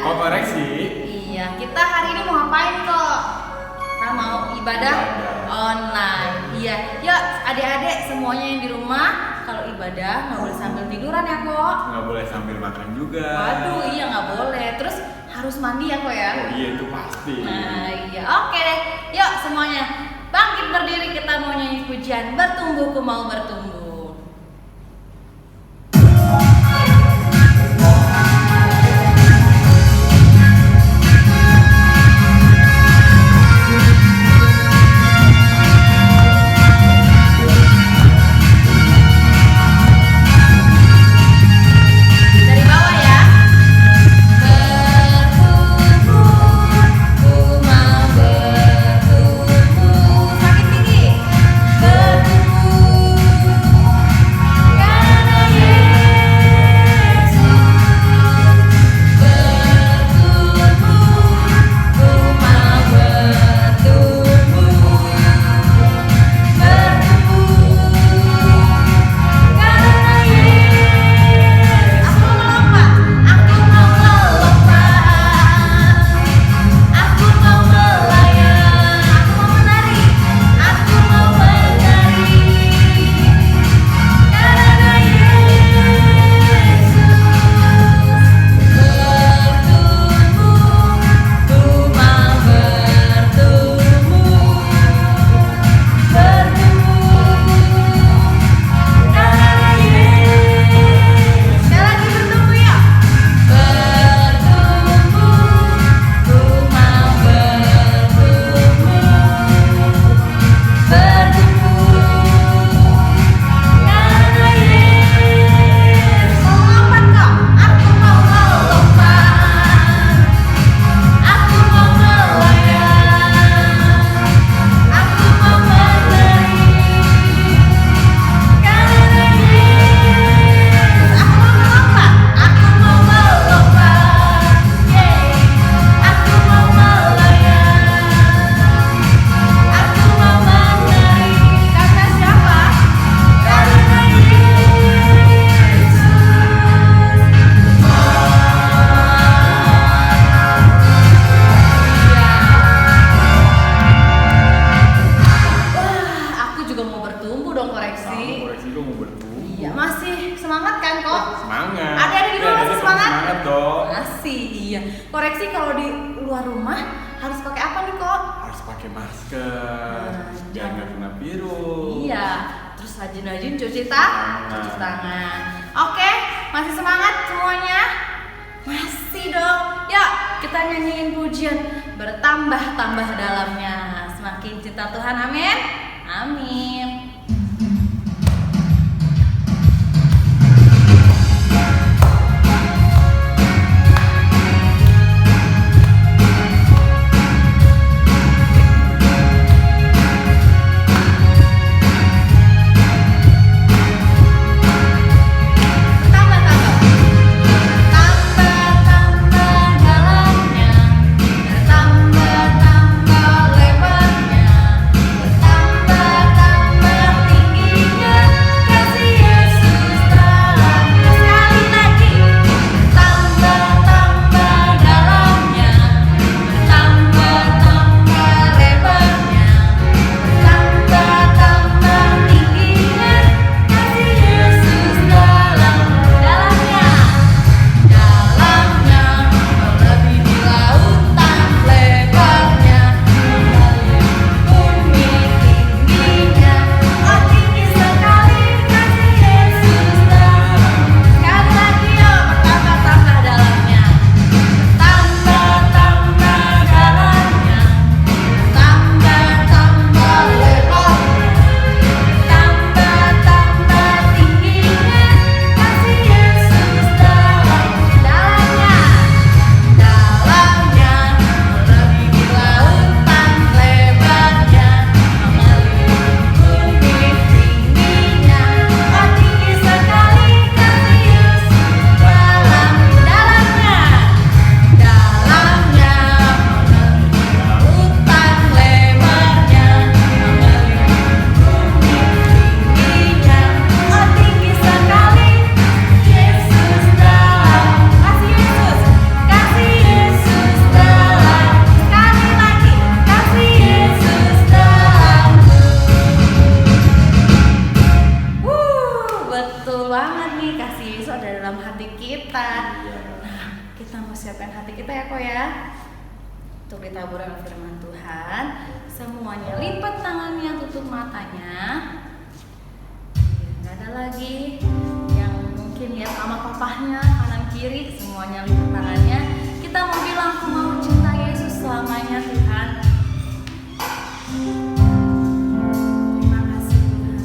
Mau koreksi? Iya, kita hari ini mau ngapain kok? Kita mau ibadah online. Iya, yuk adik-adik semuanya yang di rumah, kalau ibadah nggak boleh sambil tiduran ya kok. Nggak boleh sambil makan juga. Waduh, iya nggak boleh. Terus harus mandi ya kok ya. Oh iya, itu pasti. Nah iya, oke deh. Yuk semuanya bangkit berdiri, kita mau nyanyi pujian Bertumbuh Ku Mau Bertumbuh. Koreksi kalau di luar rumah harus pakai apa nih kok? Harus pakai masker, jangan kena virus. Iya, terus rajin-rajin cuci tangan. Oke, masih semangat semuanya? Masih dong. Yuk, kita nyanyiin pujian Bertambah-tambah dalamnya. Semakin cinta Tuhan, amin. Amin. Bertambah mendengarkan hati kita ya kok ya. Untuk ditabur dengan firman Tuhan, semuanya lipat tangannya, tutup matanya. Gak ada lagi yang mungkin lihat mama papahnya kanan kiri, semuanya lipat tangannya. Kita mau bilang aku mau cinta Yesus selamanya Tuhan. Terima kasih Tuhan.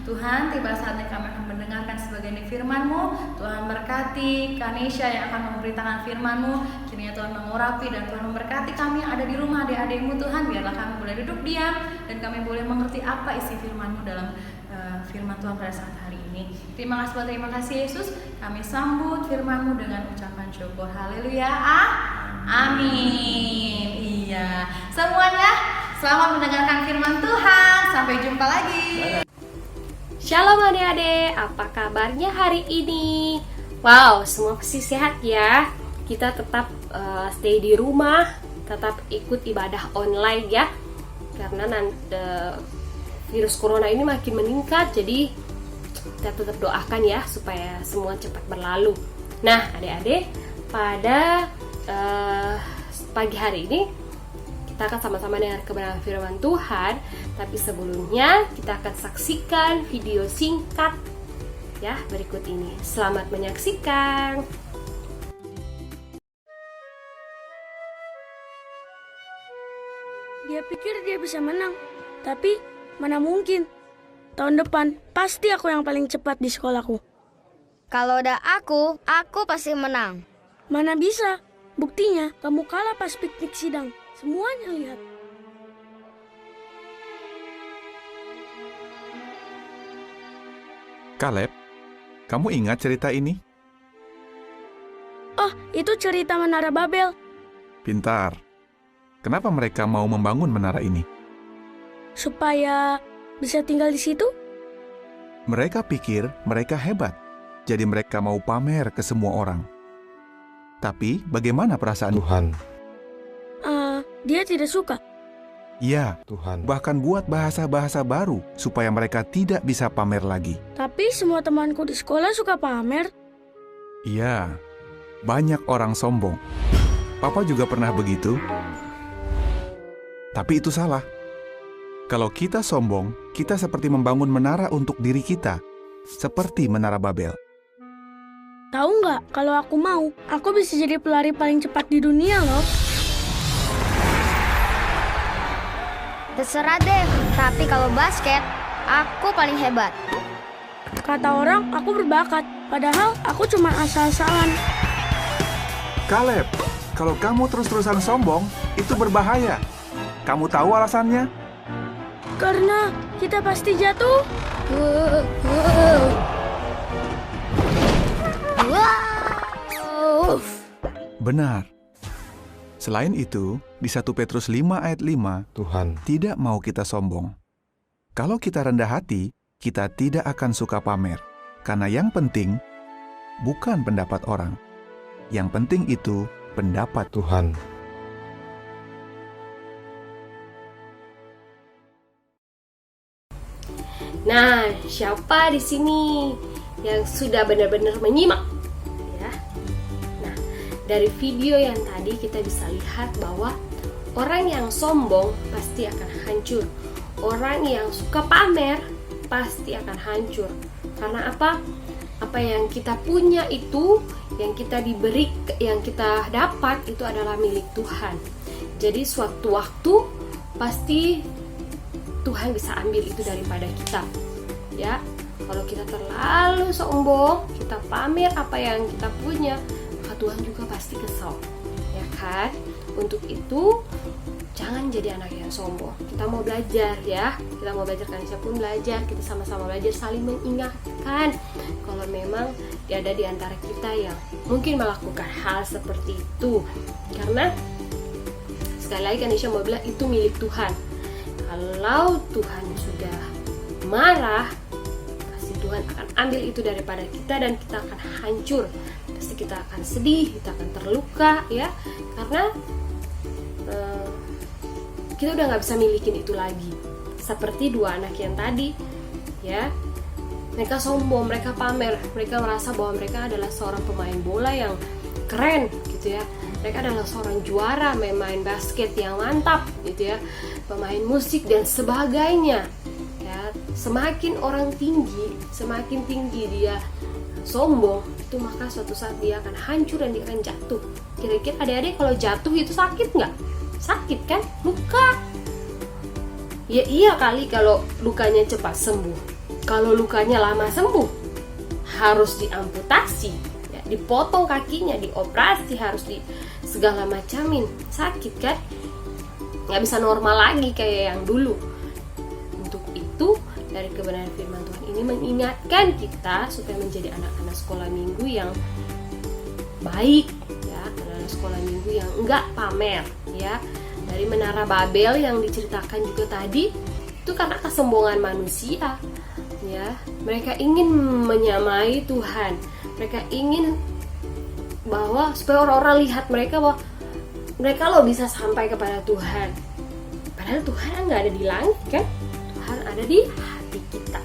Tuhan, tiba saatnya kami akan mendengarkan sebagian firman-Mu. Tuhan berkati Kanisha yang akan memberitakan firman-Mu. Kiranya Tuhan mengurapi dan Tuhan memberkati kami yang ada di rumah adik-adikmu Tuhan. Biarlah kami boleh duduk diam dan kami boleh mengerti apa isi firman-Mu dalam firman Tuhan pada saat hari ini. Terima kasih Yesus. Kami sambut firman-Mu dengan ucapan syukur. Haleluya. Amin. Selamat mendengarkan firman Tuhan. Sampai jumpa lagi. Shalom adik-adik, apa kabarnya hari ini? Wow, semua pasti sehat ya. Kita tetap stay di rumah, tetap ikut ibadah online ya. Karena virus corona ini makin meningkat, jadi kita tetap doakan ya supaya semua cepat berlalu. Nah adik-adik, pada pagi hari ini kita akan sama-sama dengar kebenaran firman Tuhan. Tapi sebelumnya kita akan saksikan video singkat ya berikut ini. Selamat menyaksikan. Dia pikir dia bisa menang, tapi mana mungkin. Tahun depan pasti aku yang paling cepat di sekolahku. Kalau udah aku pasti menang. Mana bisa? Buktinya kamu kalah pas piknik sidang. Semuanya lihat. Caleb, kamu ingat cerita ini? Oh, itu cerita Menara Babel. Pintar. Kenapa mereka mau membangun menara ini? Supaya bisa tinggal di situ? Mereka pikir mereka hebat, jadi mereka mau pamer ke semua orang. Tapi bagaimana perasaan Tuhan? Dia tidak suka. Ya, Tuhan. bahkan buat bahasa-bahasa baru supaya mereka tidak bisa pamer lagi. Tapi semua temanku di sekolah suka pamer. Iya, banyak orang sombong. Papa juga pernah begitu. Tapi itu salah. Kalau kita sombong, kita seperti membangun menara untuk diri kita, seperti Menara Babel. Tahu nggak, kalau aku mau, aku bisa jadi pelari paling cepat di dunia loh. Terserah deh, tapi kalau basket, aku paling hebat. Kata orang, aku berbakat. Padahal aku cuma asal-asalan. Caleb, kalau kamu terus-terusan sombong, itu berbahaya. Kamu tahu alasannya? Karena kita pasti jatuh. Wow. Benar. Selain itu, di 1 Petrus 5 ayat 5, Tuhan. tidak mau kita sombong. Kalau kita rendah hati, kita tidak akan suka pamer. Karena yang penting, bukan pendapat orang. Yang penting itu pendapat Tuhan. Nah, siapa di sini yang sudah benar-benar menyimak? Ya. Nah, dari video yang tadi kita bisa lihat bahwa orang yang sombong pasti akan hancur. Orang yang suka pamer pasti akan hancur. Karena apa? Apa yang kita punya itu, yang kita diberi, yang kita dapat itu adalah milik Tuhan. Jadi suatu waktu pasti Tuhan bisa ambil itu daripada kita. Ya, kalau kita terlalu sombong, kita pamer apa yang kita punya, maka Tuhan juga pasti kesal. Ya kan? Untuk itu jangan jadi anak yang sombong. Kita mau belajar ya. Kita mau belajar, kan siapapun belajar, kita sama-sama belajar, saling mengingatkan kalau memang ada di antara kita yang mungkin melakukan hal seperti itu. Karena sekali lagi Kanisha mau bilang itu milik Tuhan. Kalau Tuhan sudah marah, pasti Tuhan akan ambil itu daripada kita dan kita akan hancur. Pasti kita akan sedih, kita akan terluka ya, karena kita udah nggak bisa milikin itu lagi. Seperti dua anak yang tadi ya, mereka sombong, mereka pamer, mereka merasa bahwa mereka adalah seorang pemain bola yang keren gitu ya. Mereka adalah seorang juara, main basket yang mantap gitu ya, pemain musik dan sebagainya ya. Semakin orang tinggi, semakin tinggi dia sombong, itu maka suatu saat dia akan hancur dan dia akan jatuh. Kira-kira adik-adik kalau jatuh itu sakit nggak? Sakit kan? Luka. Ya iya kali kalau lukanya cepat sembuh. Kalau lukanya lama sembuh, harus diamputasi ya, dipotong kakinya, dioperasi, harus di segala macamin. Sakit kan? Nggak bisa normal lagi kayak yang dulu. Untuk itu dari kebenaran firman Tuhan ini mengingatkan kita supaya menjadi anak-anak sekolah minggu yang baik ya, anak-anak sekolah minggu yang enggak pamer ya. dari Menara Babel yang diceritakan juga tadi, itu karena kesombongan manusia. Ya, mereka ingin menyamai Tuhan. Mereka ingin bahwa supaya orang-orang lihat mereka bahwa mereka loh bisa sampai kepada Tuhan. Padahal Tuhan nggak ada di langit kan? Tuhan ada di hati kita.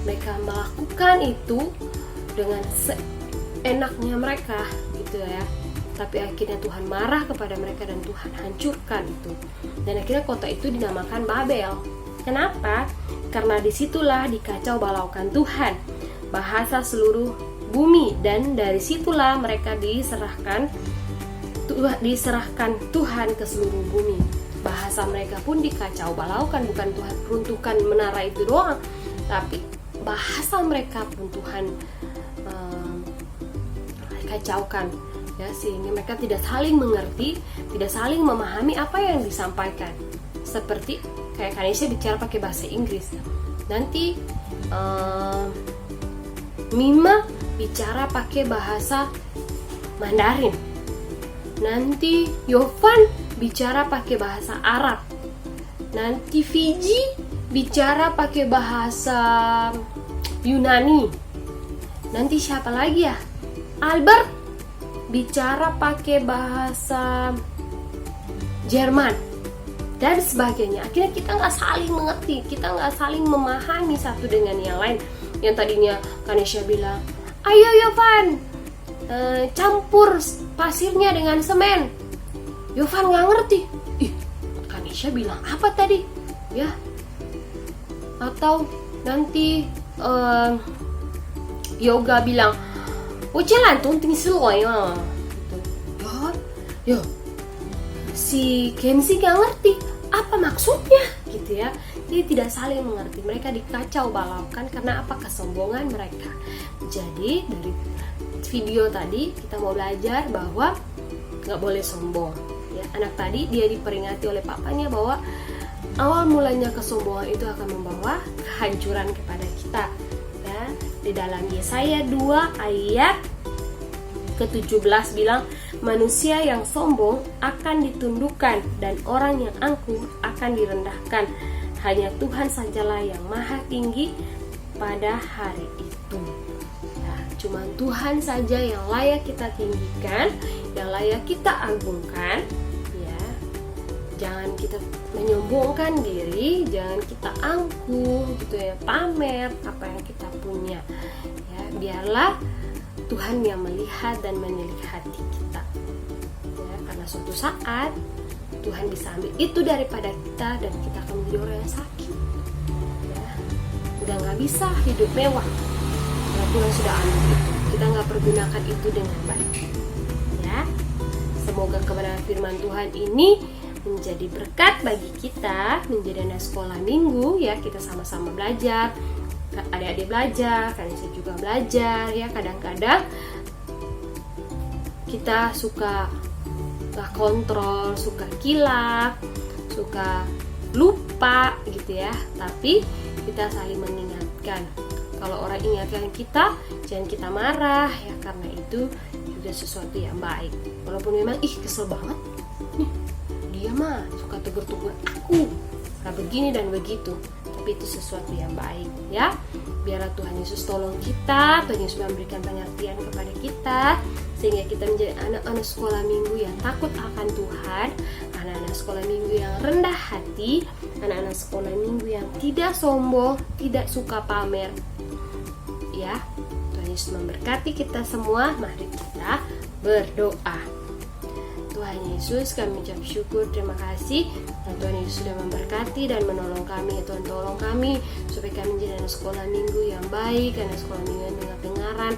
Mereka melakukan itu dengan seenaknya mereka gitu ya. Tapi akhirnya Tuhan marah kepada mereka dan Tuhan hancurkan itu. Dan akhirnya kota itu dinamakan Babel. Kenapa? Karena disitulah dikacau balaukan Tuhan, bahasa seluruh bumi, dan dari situlah mereka diserahkan Tuhan ke seluruh bumi. Bahasa mereka pun dikacau balaukan, bukan Tuhan peruntukan menara itu doang, tapi bahasa mereka pun Tuhan kacaukan. Ya, sehingga mereka tidak saling mengerti, tidak saling memahami apa yang disampaikan. Seperti kayak Kanisha bicara pakai bahasa Inggris, nanti Mima bicara pakai bahasa Mandarin, nanti Yovan bicara pakai bahasa Arab, nanti Fiji bicara pakai bahasa Yunani, nanti siapa lagi ya? Albert bicara pakai bahasa Jerman dan sebagainya. Akhirnya kita nggak saling mengerti, kita nggak saling memahami satu dengan yang lain. Yang tadinya Kanisha bilang, ayo Yovan, campur pasirnya dengan semen. Yovan nggak ngerti. Kanisha bilang apa tadi? Ya. Atau nanti Yoga bilang, yo, si Kenzi gak ngerti apa maksudnya gitu ya. Dia tidak saling mengerti, mereka dikacau balaukan karena apa? Kesombongan mereka. Jadi dari video tadi kita mau belajar bahwa gak boleh sombong ya. Anak tadi dia diperingati oleh papanya bahwa awal mulanya kesombongan itu akan membawa kehancuran kepada kita ya. Di dalam Yesaya 2 ayat ke-17 bilang, manusia yang sombong akan ditundukkan dan orang yang angkuh akan direndahkan. Hanya Tuhan sajalah yang maha tinggi pada hari itu. Nah, cuma Tuhan saja yang layak kita tinggikan, yang layak kita agungkan ya. Jangan kita menyombongkan diri, jangan kita angkuh gitu ya, pamer apa yang kita punya ya. Biarlah Tuhan yang melihat dan menilik hati kita ya, karena suatu saat Tuhan bisa ambil itu daripada kita dan kita akan menjadi orang yang sakit ya. Udah gak bisa hidup mewah ya, Tuhan sudah ambil itu, kita gak pergunakan itu dengan baik ya. Semoga kebenaran firman Tuhan ini menjadi berkat bagi kita, menjadi anak sekolah minggu ya. Kita sama-sama belajar, adik-adik belajar, Kanisha juga belajar ya. Kadang-kadang kita suka gak kontrol, suka kilap, suka lupa gitu ya. Tapi kita saling mengingatkan. Kalau orang ingatkan kita, jangan kita marah ya, karena itu juga sesuatu yang baik. Walaupun memang kesel banget nih, dia mah suka tegur-tegur aku nah begini dan begitu, tapi itu sesuatu yang baik ya. Biarlah Tuhan Yesus tolong kita, Tuhan Yesus memberikan pengertian kepada kita, sehingga kita menjadi anak-anak sekolah minggu yang takut akan Tuhan, anak-anak sekolah minggu yang rendah hati, anak-anak sekolah minggu yang tidak sombong, tidak suka pamer ya. Tuhan Yesus memberkati kita semua. Mari kita berdoa. Tuhan Yesus, kami ucap syukur, terima kasih Tuhan Yesus sudah memberkati dan menolong kami. Tuhan tolong kami supaya kami menjadi anak sekolah minggu yang baik, anak sekolah minggu yang dengar-dengaran,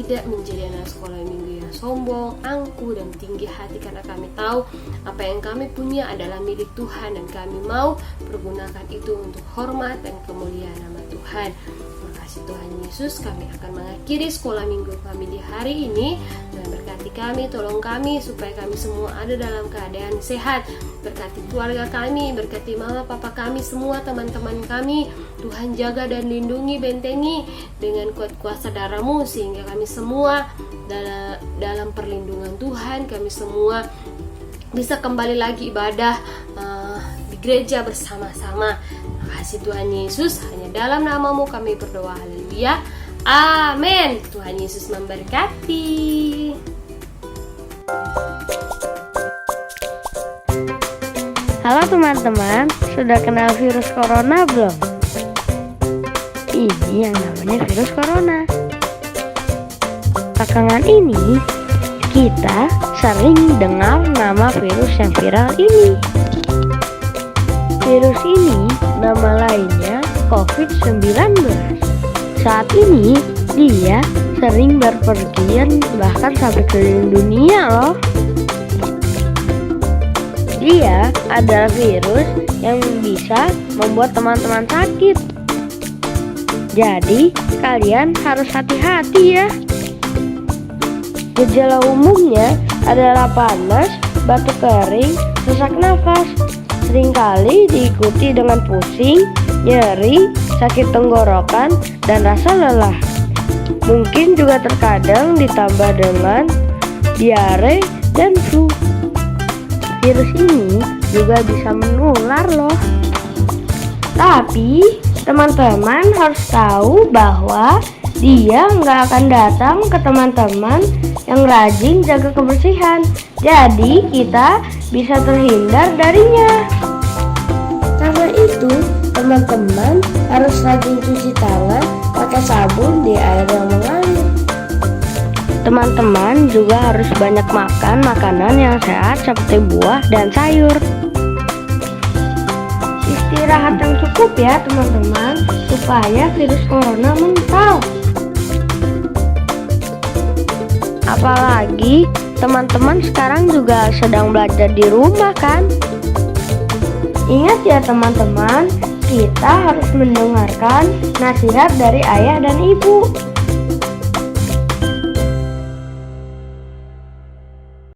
tidak menjadi anak sekolah minggu yang sombong, angkuh dan tinggi hati, karena kami tahu apa yang kami punya adalah milik Tuhan dan kami mau pergunakan itu untuk hormat dan kemuliaan nama Tuhan. Terima kasih Tuhan Yesus, kami akan mengakhiri sekolah minggu kami di hari ini. Tuhan berkati kami, tolong kami supaya kami semua ada dalam keadaan sehat. Berkati keluarga kami, berkati mama papa kami semua, teman-teman kami. Tuhan jaga dan lindungi, bentengi dengan kuat kuasa darah-Mu, sehingga kami semua dalam perlindungan Tuhan. Kami semua bisa kembali lagi ibadah gereja bersama-sama. Kasih Tuhan Yesus, hanya dalam namamu kami berdoa, haleluya, amin. Tuhan Yesus memberkati. Halo teman-teman, sudah kenal virus corona belum? Ini yang namanya virus corona. Belakangan ini kita sering dengar nama virus yang viral ini. Virus ini nama lainnya COVID-19. Saat ini dia sering berpergian bahkan sampai keliling dunia loh. Dia adalah virus yang bisa membuat teman-teman sakit. Jadi, kalian harus hati-hati ya. Gejala umumnya adalah panas, batuk kering, sesak nafas. Seringkali diikuti dengan pusing, nyeri, sakit tenggorokan, dan rasa lelah. Mungkin juga terkadang ditambah dengan diare dan flu. Virus ini juga bisa menular loh. Tapi teman-teman harus tahu bahwa dia nggak akan datang ke teman-teman yang rajin jaga kebersihan. Jadi kita bisa terhindar darinya. Karena itu teman-teman harus rajin cuci tangan pakai sabun di air yang mengalir. Teman-teman juga harus banyak makan makanan yang sehat seperti buah dan sayur. Istirahat yang cukup ya teman-teman, supaya virus corona mental. Apalagi teman-teman sekarang juga sedang belajar di rumah kan? Ingat ya teman-teman, kita harus mendengarkan nasihat dari ayah dan ibu.